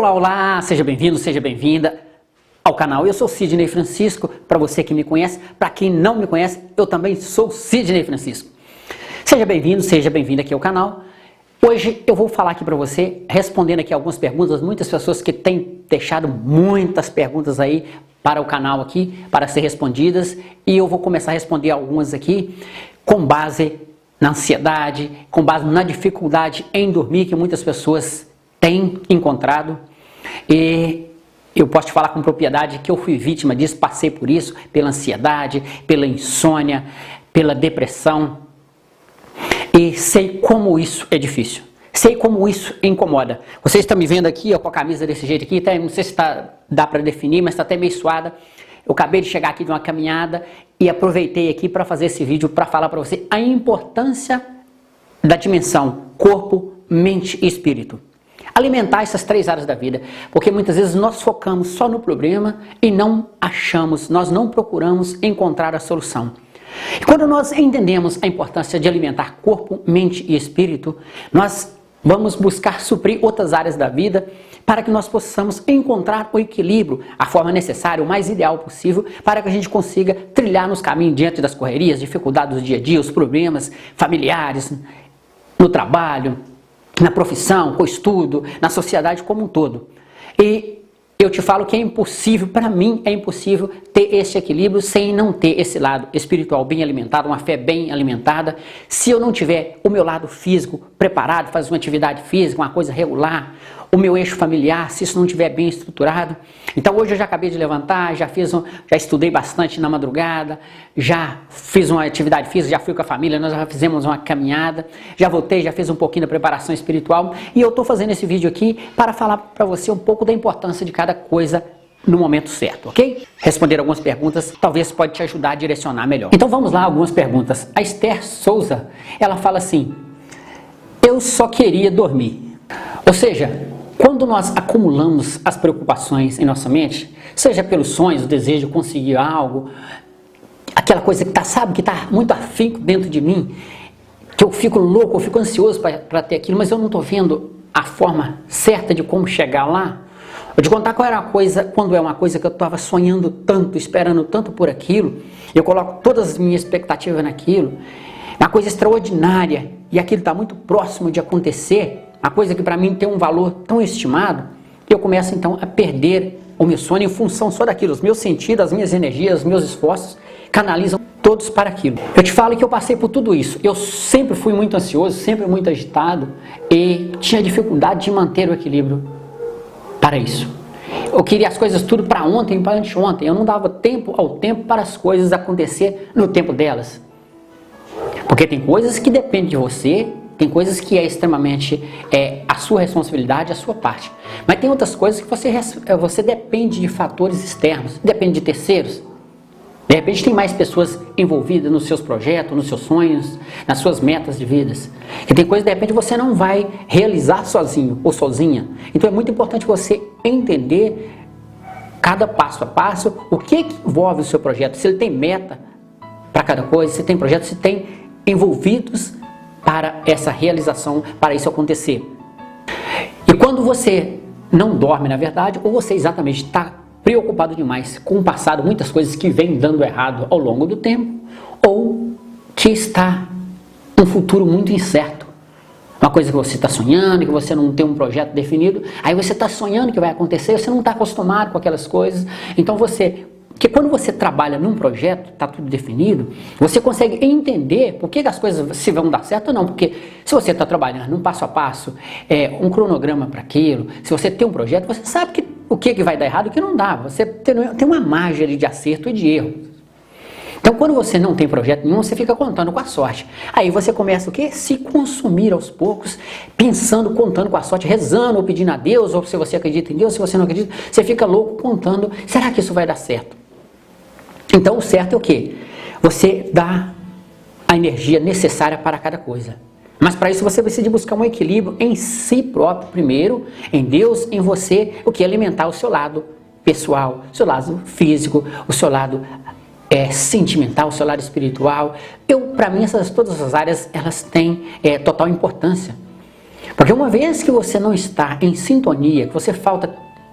Olá, olá, seja bem-vindo, seja bem-vinda ao canal. Eu sou Sidney Francisco, para você que me conhece, para quem não me conhece, eu também sou Sidney Francisco. Seja bem-vindo, seja bem-vinda aqui ao canal. Hoje eu vou falar aqui para você, respondendo aqui algumas perguntas, muitas pessoas que têm deixado muitas perguntas aí para o canal aqui, para ser respondidas, e eu vou começar a responder algumas aqui com base na ansiedade, com base na dificuldade em dormir que muitas pessoas têm encontrado. E eu posso te falar com propriedade que eu fui vítima disso, passei por isso, pela ansiedade, pela insônia, pela depressão, e sei como isso é difícil, sei como isso incomoda. Você está me vendo aqui, ó, com a camisa desse jeito aqui, não sei se dá para definir, mas está até meio suada. Eu acabei de chegar aqui de uma caminhada e aproveitei aqui para fazer esse vídeo para falar para você a importância da dimensão corpo, mente e espírito. Alimentar essas três áreas da vida, porque muitas vezes nós focamos só no problema e não achamos, nós não procuramos encontrar a solução. E quando nós entendemos a importância de alimentar corpo, mente e espírito, nós vamos buscar suprir outras áreas da vida para que nós possamos encontrar o equilíbrio, a forma necessária, o mais ideal possível, para que a gente consiga trilhar nos caminhos diante das correrias, dificuldades do dia a dia, os problemas familiares, no trabalho, na profissão, com o estudo, na sociedade como um todo. E eu te falo que é impossível, para mim é impossível ter esse equilíbrio sem não ter esse lado espiritual bem alimentado, uma fé bem alimentada. Se eu não tiver o meu lado físico preparado, fazer uma atividade física, uma coisa regular, o meu eixo familiar, se isso não estiver bem estruturado. Então hoje eu já acabei de levantar, já estudei bastante na madrugada, já fiz uma atividade física, já fui com a família, nós já fizemos uma caminhada, já voltei, já fiz um pouquinho da preparação espiritual e eu estou fazendo esse vídeo aqui para falar para você um pouco da importância de cada coisa no momento certo, ok? Responder algumas perguntas talvez pode te ajudar a direcionar melhor. Então vamos lá, algumas perguntas. A Esther Souza, ela fala assim: eu só queria dormir. Ou seja, quando nós acumulamos as preocupações em nossa mente, seja pelos sonhos, o desejo de conseguir algo, aquela coisa que sabe, que está muito afinco dentro de mim, que eu fico louco, eu fico ansioso para ter aquilo, mas eu não estou vendo a forma certa de como chegar lá. Vou te contar qual era a coisa, quando é uma coisa que eu estava sonhando tanto, esperando tanto por aquilo, eu coloco todas as minhas expectativas naquilo, uma coisa extraordinária, e aquilo está muito próximo de acontecer, uma coisa que para mim tem um valor tão estimado, que eu começo então a perder o meu sono em função só daquilo. Os meus sentidos, as minhas energias, os meus esforços canalizam todos para aquilo. Eu te falo que eu passei por tudo isso. Eu sempre fui muito ansioso, sempre muito agitado e tinha dificuldade de manter o equilíbrio para isso. Eu queria as coisas tudo para ontem, para anteontem. Eu não dava tempo ao tempo para as coisas acontecer no tempo delas. Porque tem coisas que dependem de você, tem coisas que é extremamente a sua responsabilidade, a sua parte. Mas tem outras coisas que você depende de fatores externos, depende de terceiros. De repente tem mais pessoas envolvidas nos seus projetos, nos seus sonhos, nas suas metas de vidas. E tem coisas que de repente você não vai realizar sozinho ou sozinha. Então é muito importante você entender cada passo a passo o que envolve o seu projeto. Se ele tem meta para cada coisa, se tem projeto, se tem envolvidos para essa realização, para isso acontecer. E quando você não dorme, na verdade, ou você exatamente está preocupado demais com o passado, muitas coisas que vêm dando errado ao longo do tempo, ou que está um futuro muito incerto. Uma coisa que você está sonhando, que você não tem um projeto definido, aí você está sonhando que vai acontecer, você não está acostumado com aquelas coisas, então porque quando você trabalha num projeto, está tudo definido, você consegue entender por que as coisas se vão dar certo ou não. Porque se você está trabalhando um passo a passo, um cronograma para aquilo, se você tem um projeto, você sabe o que vai dar errado e o que não dá. Você tem uma margem ali de acerto e de erro. Então quando você não tem projeto nenhum, você fica contando com a sorte. Aí você começa o quê? Se consumir aos poucos, pensando, contando com a sorte, rezando ou pedindo a Deus, ou se você acredita em Deus, se você não acredita, você fica louco contando, será que isso vai dar certo? Então o certo é o quê? Você dá a energia necessária para cada coisa. Mas para isso você precisa buscar um equilíbrio em si próprio primeiro, em Deus, em você, o que é alimentar o seu lado pessoal, o seu lado físico, o seu lado sentimental, o seu lado espiritual. Para mim todas as áreas elas têm total importância. Porque uma vez que você não está em sintonia, que você falta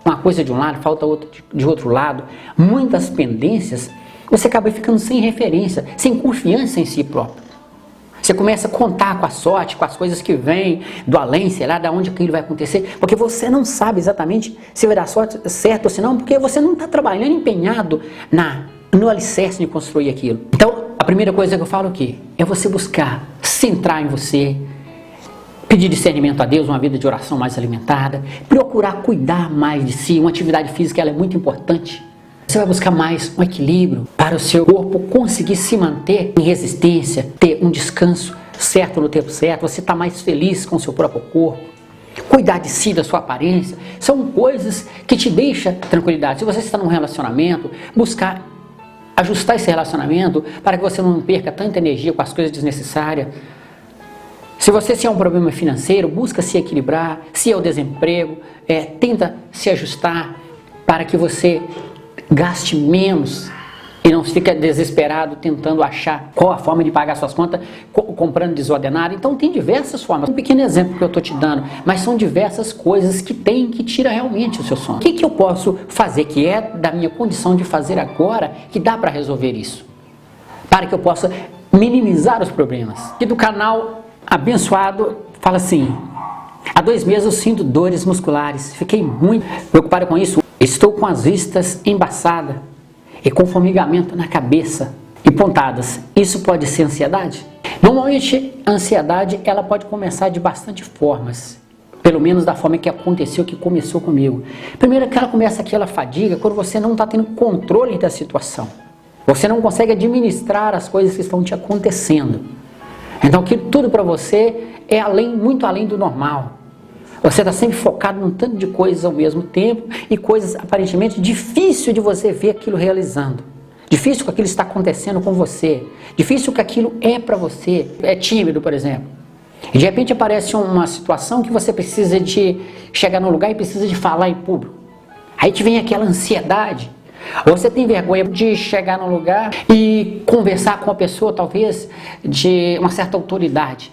uma coisa de um lado, falta outra de outro lado, muitas pendências, você acaba ficando sem referência, sem confiança em si próprio. Você começa a contar com a sorte, com as coisas que vêm do além, sei lá, de onde aquilo vai acontecer, porque você não sabe exatamente se vai dar sorte certo ou se não, porque você não está trabalhando empenhado no alicerce de construir aquilo. Então, a primeira coisa que eu falo aqui é você buscar centrar em você, pedir discernimento a Deus, uma vida de oração mais alimentada, procurar cuidar mais de si, uma atividade física ela é muito importante. Você vai buscar mais um equilíbrio para o seu corpo conseguir se manter em resistência, ter um descanso certo no tempo certo, você está mais feliz com o seu próprio corpo. Cuidar de si, da sua aparência, são coisas que te deixam tranquilidade. Se você está num relacionamento, buscar ajustar esse relacionamento para que você não perca tanta energia com as coisas desnecessárias. Se você tem um problema financeiro, busca se equilibrar. Se é o desemprego, tenta se ajustar para que você gaste menos e não fica desesperado tentando achar qual a forma de pagar suas contas, comprando desordenado. Então tem diversas formas. Um pequeno exemplo que eu estou te dando, mas são diversas coisas que tira realmente o seu sono. O que eu posso fazer, que é da minha condição de fazer agora, que dá para resolver isso? Para que eu possa minimizar os problemas. Aqui do canal Abençoado fala assim: há 2 meses eu sinto dores musculares, fiquei muito preocupado com isso. Estou com as vistas embaçadas e com formigamento na cabeça e pontadas. Isso pode ser ansiedade? Normalmente a ansiedade ela pode começar de bastante formas, pelo menos da forma que aconteceu, que começou comigo. Primeiro que ela começa aquela fadiga quando você não está tendo controle da situação. Você não consegue administrar as coisas que estão te acontecendo. Então que tudo para você é muito além do normal. Você está sempre focado num tanto de coisas ao mesmo tempo e coisas aparentemente difícil de você ver aquilo realizando. Difícil que aquilo está acontecendo com você. Difícil que aquilo é para você. É tímido, por exemplo. E de repente aparece uma situação que você precisa de chegar num lugar e precisa de falar em público. Aí te vem aquela ansiedade. Ou você tem vergonha de chegar num lugar e conversar com uma pessoa, talvez, de uma certa autoridade.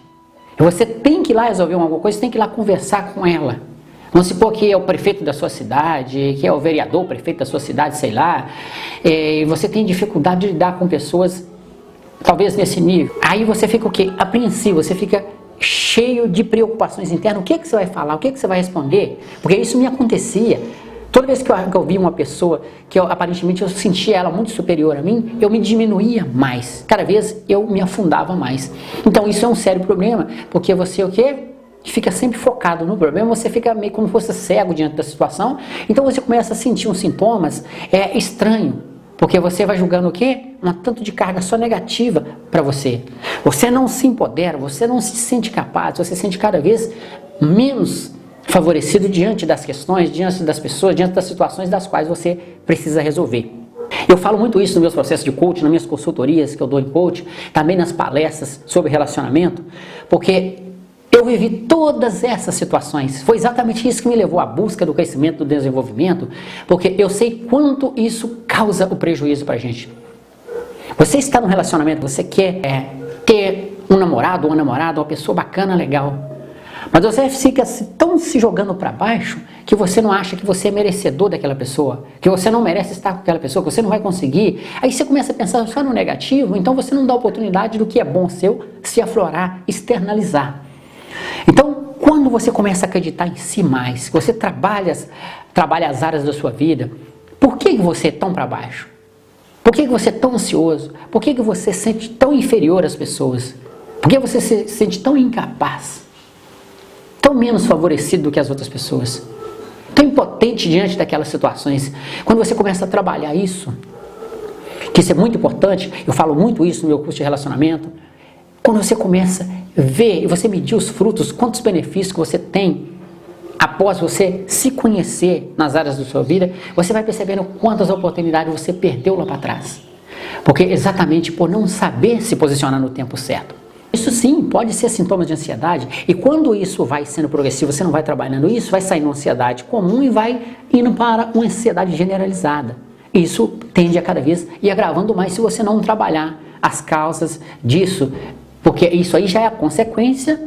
Você tem que ir lá resolver alguma coisa, você tem que ir lá conversar com ela. Vamos supor que é o prefeito da sua cidade, que é o vereador, o prefeito da sua cidade, sei lá. E você tem dificuldade de lidar com pessoas, talvez nesse nível. Aí você fica o quê? Apreensivo, você fica cheio de preocupações internas. O que você vai falar? O que você vai responder? Porque isso me acontecia. Toda vez que eu via uma pessoa que aparentemente eu sentia ela muito superior a mim, eu me diminuía mais. Cada vez eu me afundava mais. Então isso é um sério problema, porque você o quê? Fica sempre focado no problema, você fica meio como se fosse cego diante da situação. Então você começa a sentir uns sintomas estranhos, porque você vai julgando o quê? Um tanto de carga só negativa para você. Você não se empodera, você não se sente capaz, você se sente cada vez menos favorecido diante das questões, diante das pessoas, diante das situações das quais você precisa resolver. Eu falo muito isso nos meus processos de coaching, nas minhas consultorias que eu dou em coaching, também nas palestras sobre relacionamento, porque eu vivi todas essas situações. Foi exatamente isso que me levou à busca do crescimento, do desenvolvimento, porque eu sei quanto isso causa o prejuízo para a gente. Você está num relacionamento, você quer ter um namorado ou uma namorada, uma pessoa bacana, legal. Mas você fica tão se jogando para baixo que você não acha que você é merecedor daquela pessoa, que você não merece estar com aquela pessoa, que você não vai conseguir. Aí você começa a pensar só no negativo, então você não dá oportunidade do que é bom seu se aflorar, externalizar. Então, quando você começa a acreditar em si mais, você trabalha as áreas da sua vida, por que você é tão para baixo? Por que você é tão ansioso? Por que você se sente tão inferior às pessoas? Por que você se sente tão incapaz? Tão menos favorecido do que as outras pessoas, tão impotente diante daquelas situações. Quando você começa a trabalhar isso, que isso é muito importante, eu falo muito isso no meu curso de relacionamento, quando você começa a ver e você medir os frutos, quantos benefícios que você tem após você se conhecer nas áreas da sua vida, você vai percebendo quantas oportunidades você perdeu lá para trás. Porque exatamente por não saber se posicionar no tempo certo. Isso sim, pode ser sintomas de ansiedade, e quando isso vai sendo progressivo, você não vai trabalhando isso, vai saindo uma ansiedade comum e vai indo para uma ansiedade generalizada. Isso tende a cada vez ir agravando mais se você não trabalhar as causas disso, porque isso aí já é a consequência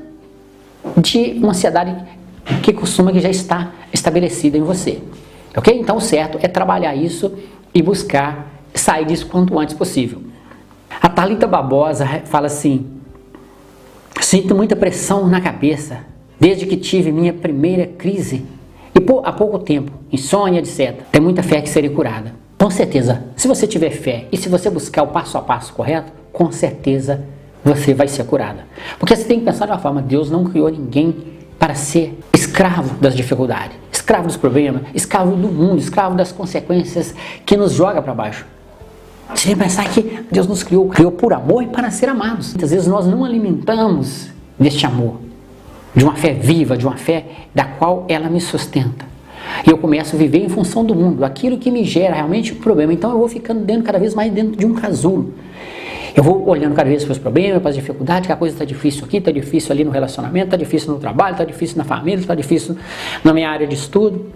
de uma ansiedade que já está estabelecida em você. Ok? Então o certo é trabalhar isso e buscar sair disso quanto antes possível. A Thalita Barbosa fala assim: sinto muita pressão na cabeça desde que tive minha primeira crise e há pouco tempo, insônia, etc. Tem muita fé que serei curada. Com certeza, se você tiver fé e se você buscar o passo a passo correto, com certeza você vai ser curada. Porque você tem que pensar de uma forma: Deus não criou ninguém para ser escravo das dificuldades, escravo dos problemas, escravo do mundo, escravo das consequências que nos joga para baixo. Você tem que pensar que Deus nos criou por amor e para ser amados. Muitas vezes nós não alimentamos deste amor, de uma fé viva, de uma fé da qual ela me sustenta. E eu começo a viver em função do mundo, aquilo que me gera realmente um problema. Então eu vou ficando cada vez mais dentro de um casulo. Eu vou olhando cada vez para os problemas, para as dificuldades, que a coisa está difícil aqui, está difícil ali no relacionamento, está difícil no trabalho, está difícil na família, está difícil na minha área de estudo.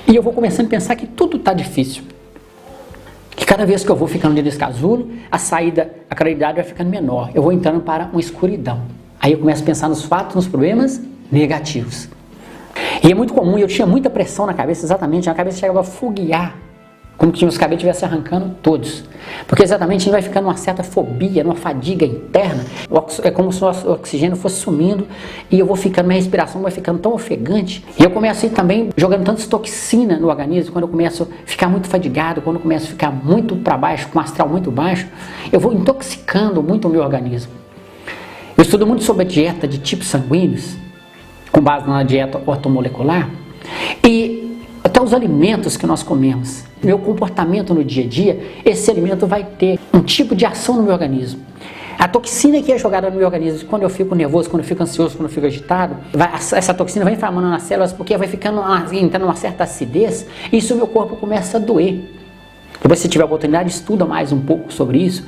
E eu vou começando a pensar que tudo está difícil. Que cada vez que eu vou ficando dentro desse casulo, a claridade vai ficando menor. Eu vou entrando para uma escuridão. Aí eu começo a pensar nos fatos, nos problemas negativos. E é muito comum, eu tinha muita pressão na cabeça, exatamente, a cabeça chegava a foguear, como que os cabelos estivessem arrancando todos. Porque exatamente a gente vai ficando numa certa fobia, numa fadiga interna. É como se o oxigênio fosse sumindo e eu vou ficando, minha respiração vai ficando tão ofegante. E eu começo a ir também jogando tanta toxina no organismo. Quando eu começo a ficar muito fadigado, quando eu começo a ficar muito para baixo, com o astral muito baixo, eu vou intoxicando muito o meu organismo. Eu estudo muito sobre a dieta de tipos sanguíneos, com base na dieta ortomolecular, e até os alimentos que nós comemos, meu comportamento no dia a dia, esse alimento vai ter um tipo de ação no meu organismo. A toxina que é jogada no meu organismo, quando eu fico nervoso, quando eu fico ansioso, quando eu fico agitado, essa toxina vai inflamando nas células, porque vai entrando uma certa acidez, e isso o meu corpo começa a doer. Depois, se tiver oportunidade, estuda mais um pouco sobre isso.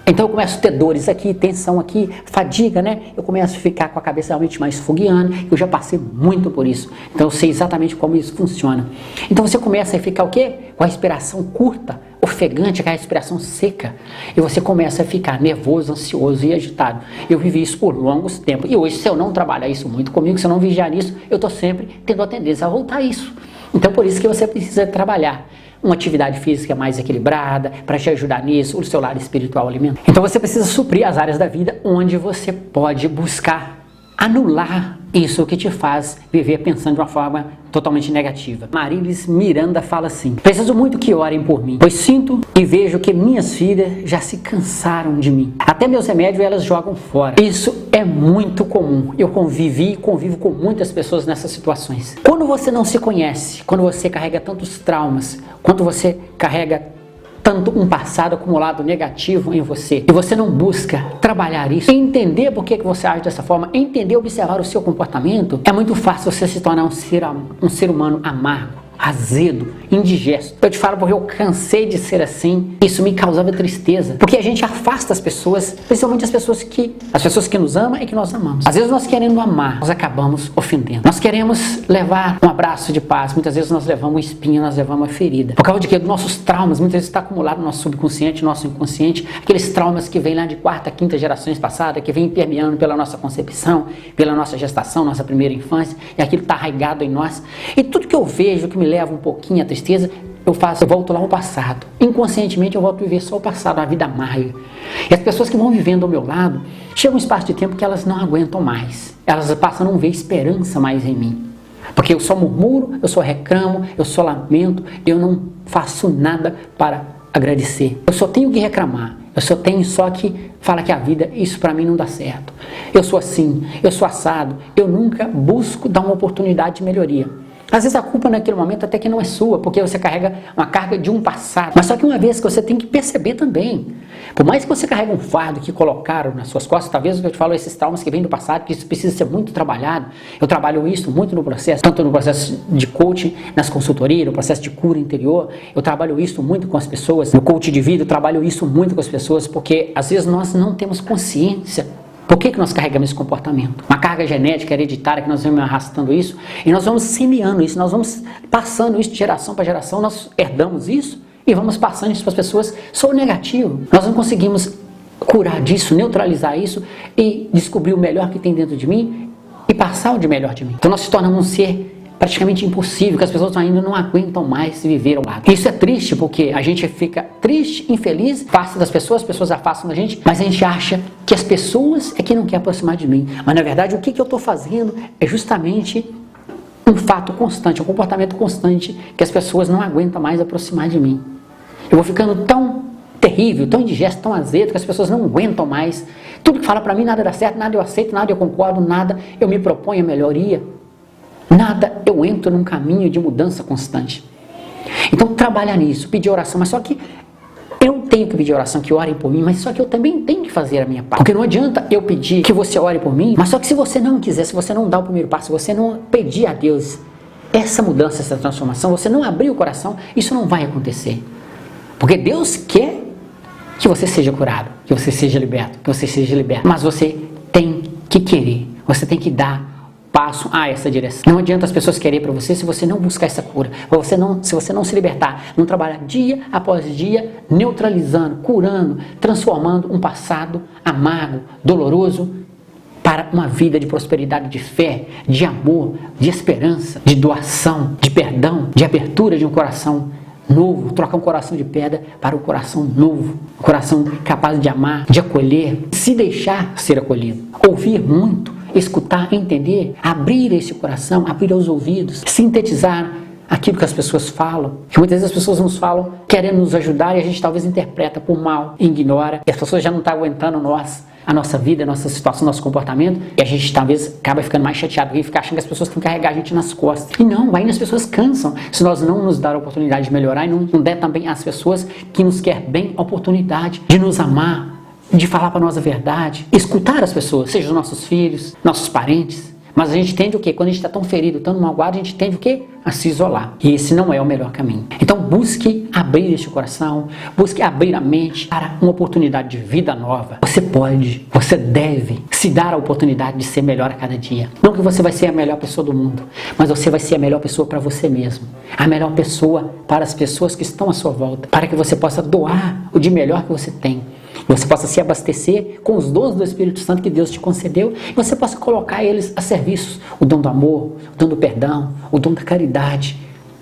Então eu começo a ter dores aqui, tensão aqui, fadiga, né? Eu começo a ficar com a cabeça realmente mais fogueando. Eu já passei muito por isso. Então eu sei exatamente como isso funciona. Então você começa a ficar o quê? Com a respiração curta, ofegante, com a respiração seca. E você começa a ficar nervoso, ansioso e agitado. Eu vivi isso por longos tempos. E hoje, se eu não trabalhar isso muito comigo, se eu não vigiar nisso, eu estou sempre tendo a tendência a voltar a isso. Então por isso que você precisa trabalhar uma atividade física mais equilibrada, para te ajudar nisso, o seu lado espiritual alimentar. Então você precisa suprir as áreas da vida onde você pode buscar anular isso que te faz viver pensando de uma forma totalmente negativa. Marilis Miranda fala assim: preciso muito que orem por mim, pois sinto e vejo que minhas filhas já se cansaram de mim. Até meus remédios elas jogam fora. Isso é muito comum. Eu convivo com muitas pessoas nessas situações. Quando você não se conhece, quando você carrega tantos traumas, quando você carrega tanto um passado acumulado negativo em você, e você não busca trabalhar isso, entender por que você age dessa forma, entender, observar o seu comportamento, é muito fácil você se tornar um ser humano amargo, azedo, indigesto. Eu te falo porque eu cansei de ser assim. Isso me causava tristeza, porque a gente afasta as pessoas, principalmente as pessoas que nos amam e que nós amamos. Às vezes nós querendo amar, nós acabamos ofendendo. Nós queremos levar um abraço de paz, muitas vezes nós levamos uma espinha, nós levamos uma ferida. Por causa de que nossos traumas, muitas vezes está acumulado no nosso subconsciente, no nosso inconsciente, aqueles traumas que vêm lá de quarta, quinta gerações passadas, que vêm permeando pela nossa concepção, pela nossa gestação, nossa primeira infância, e aquilo está arraigado em nós. E tudo que eu vejo que me leva um pouquinho à tristeza, eu volto lá ao passado. Inconscientemente eu volto a viver só o passado, a vida amarga. E as pessoas que vão vivendo ao meu lado, chega um espaço de tempo que elas não aguentam mais. Elas passam a não ver esperança mais em mim. Porque eu só murmuro, eu só reclamo, eu só lamento, eu não faço nada para agradecer. Eu só tenho que reclamar. Eu só tenho que falar que a vida, isso para mim não dá certo. Eu sou assim, eu sou assado. Eu nunca busco dar uma oportunidade de melhoria. Às vezes a culpa naquele momento até que não é sua, porque você carrega uma carga de um passado. Mas só que uma vez que você tem que perceber também, por mais que você carregue um fardo que colocaram nas suas costas, talvez eu te falo esses traumas que vêm do passado, que isso precisa ser muito trabalhado. Eu trabalho isso muito no processo, tanto no processo de coaching, nas consultorias, no processo de cura interior. Eu trabalho isso muito com as pessoas, no coaching de vida eu trabalho isso muito com as pessoas, porque às vezes nós não temos consciência. Por que nós carregamos esse comportamento? Uma carga genética, hereditária, que nós vamos arrastando isso, e nós vamos semeando isso, nós vamos passando isso de geração para geração, nós herdamos isso e vamos passando isso para as pessoas. Sou negativo. Nós não conseguimos curar disso, neutralizar isso e descobrir o melhor que tem dentro de mim e passar o de melhor de mim. Então nós se tornamos um ser praticamente impossível, que as pessoas ainda não aguentam mais viver ao lado. Isso é triste, porque a gente fica triste, infeliz, afasta das pessoas, as pessoas afastam da gente, mas a gente acha que as pessoas é que não querem aproximar de mim. Mas na verdade o que eu estou fazendo é justamente um fato constante, um comportamento constante, que as pessoas não aguentam mais aproximar de mim. Eu vou ficando tão terrível, tão indigesto, tão azedo, que as pessoas não aguentam mais. Tudo que fala para mim, nada dá certo, nada eu aceito, nada eu concordo, nada eu me proponho a melhoria. Nada eu entro num caminho de mudança constante. Então trabalha nisso, pedir oração, mas só que eu tenho que pedir oração, que orem por mim, mas só que eu também tenho que fazer a minha parte. Porque não adianta eu pedir que você ore por mim, mas só que se você não quiser, se você não dá o primeiro passo, se você não pedir a Deus essa mudança, essa transformação, você não abrir o coração, isso não vai acontecer. Porque Deus quer que você seja curado, que você seja liberto, que você seja liberto. Mas você tem que querer, você tem que dar passo a essa direção. Não adianta as pessoas querer para você se você não buscar essa cura, se você não se libertar, não trabalhar dia após dia, neutralizando, curando, transformando um passado amargo, doloroso, para uma vida de prosperidade, de fé, de amor, de esperança, de doação, de perdão, de abertura de um coração novo, trocar um coração de pedra para um coração novo, um coração capaz de amar, de acolher, se deixar ser acolhido, ouvir muito, escutar, entender, abrir esse coração, abrir os ouvidos, sintetizar aquilo que as pessoas falam, que muitas vezes as pessoas nos falam querendo nos ajudar e a gente talvez interpreta por mal, ignora, e as pessoas já não estão aguentando a nossa vida, a nossa situação, nosso comportamento, e a gente talvez acaba ficando mais chateado e fica achando que as pessoas têm que carregar a gente nas costas. E não, aí as pessoas cansam, se nós não nos dar a oportunidade de melhorar e não der também às pessoas que nos querem bem a oportunidade de nos amar, de falar para nós a verdade, escutar as pessoas, seja os nossos filhos, nossos parentes. Mas a gente tende o quê? Quando a gente está tão ferido, tão magoado, a gente tende o quê? A se isolar. E esse não é o melhor caminho. Então busque abrir este coração, busque abrir a mente para uma oportunidade de vida nova. Você pode, você deve se dar a oportunidade de ser melhor a cada dia. Não que você vai ser a melhor pessoa do mundo, mas você vai ser a melhor pessoa para você mesmo. A melhor pessoa para as pessoas que estão à sua volta. Para que você possa doar o de melhor que você tem. Você possa se abastecer com os dons do Espírito Santo que Deus te concedeu e você possa colocar eles a serviço. O dom do amor, o dom do perdão, o dom da caridade.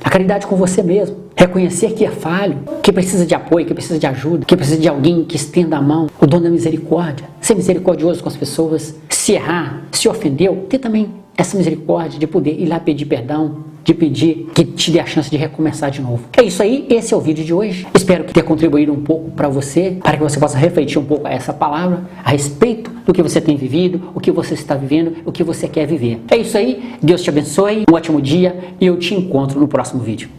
A caridade com você mesmo. Reconhecer que é falho, que precisa de apoio, que precisa de ajuda, que precisa de alguém que estenda a mão. O dom da misericórdia. Ser misericordioso com as pessoas. Se errar, se ofendeu, ter também essa misericórdia de poder ir lá pedir perdão, de pedir que te dê a chance de recomeçar de novo. É isso aí, esse é o vídeo de hoje. Espero que tenha contribuído um pouco para você, para que você possa refletir um pouco essa palavra a respeito do que você tem vivido, o que você está vivendo, o que você quer viver. É isso aí, Deus te abençoe, um ótimo dia e eu te encontro no próximo vídeo.